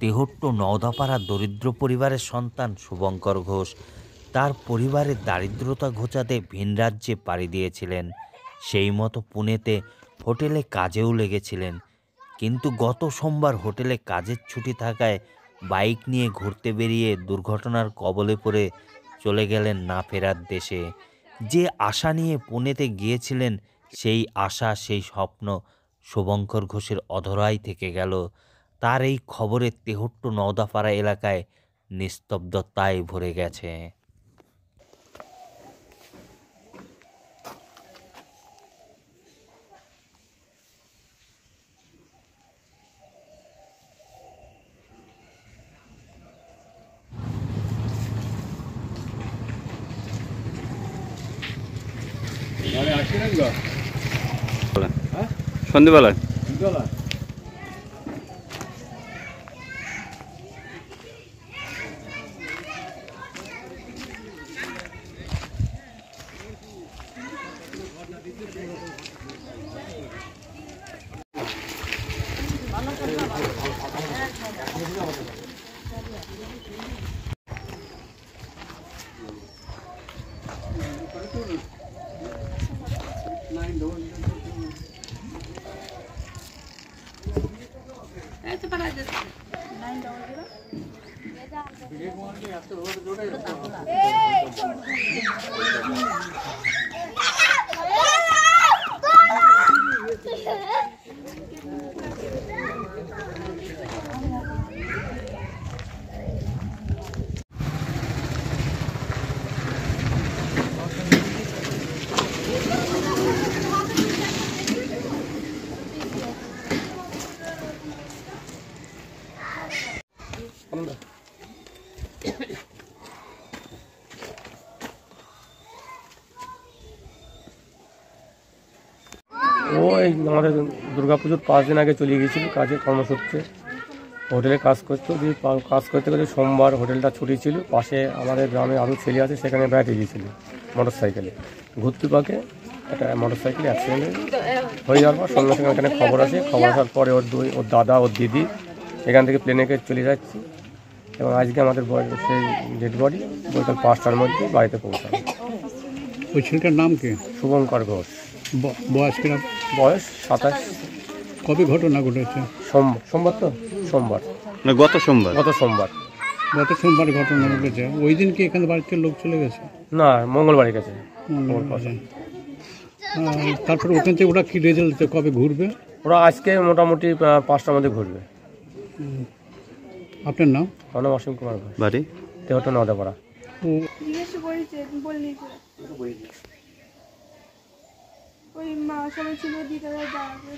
তেহট্ট নওদাপাড়া দরিদ্র পরিবারের সন্তান শুভঙ্কর ঘোষ তার পরিবারের দারিদ্রতা ঘোচাতে ভিন রাজ্যে পাড়ি দিয়েছিলেন। সেই মতো পুনেতে হোটেলে কাজেও লেগেছিলেন, কিন্তু গত সোমবার হোটেলে কাজের ছুটি থাকায় বাইক নিয়ে ঘুরতে বেরিয়ে দুর্ঘটনার কবলে পড়ে চলে গেলেন না ফেরার দেশে। যে আশা নিয়ে পুনেতে গিয়েছিলেন সেই আশা, সেই স্বপ্ন শুভঙ্কর ঘোষের অধরাই থেকে গেল। তার এই খবরে তেহট্ট নওদাপাড়া এলাকায় নিস্তব্ধতায় ভরে গেছে। সন্ধ্যেবেলায় ওই আমাদের দুর্গাপুজোর 5 দিন আগে চলে গিয়েছিল কাজে, কর্মসূত্রে হোটেলে কাজ করতো। দিয়ে কাজ করতে করতে সোমবার হোটেলটা ছুটি ছিল। পাশে আমাদের গ্রামে আরও ছেলে আছে, সেখানে বেড়াতে গিয়েছিল মোটর সাইকেলে। ঘুরতে পাকে একটা মোটর সাইকেলে অ্যাক্সিডেন্ট হয়ে যাওয়ার পর সঙ্গে সঙ্গে এখানে খবর আসে। খবর আসার পরে ওর দাদা, ওর দিদি এখান থেকে প্লেনে চলে যাচ্ছি, এবং আজকে আমাদের সেই ডেড বডি বৈকাল 5টার মধ্যে বাড়িতে পৌঁছাবে। ওই ছেলেটার নাম কি? শুভঙ্কর ঘোষ। বয়স কিনা? বয়স 27। কবে ঘটনা ঘটেছে? সোমবার তো সোমবার না, গত সোমবার গত সোমবার ঘটনা ঘটেছে। ওই দিন কি এখানে বাড়িতে লোক চলে গেছে? না, মঙ্গলবারে গেছে। তারপরে ওখান থেকে ওরা কি রেজাল্ট, কবে ঘুরবে? ওরা আজকে মোটামুটি 5টার মধ্যে ঘুরবে। আপনার নাম? আমার নাম অসীম কুমার ঘোষ, বাড়ি তেহট্ট নওদাপাড়া। ওই মা সবাই ছিল, দিদারা দাঁড়া করে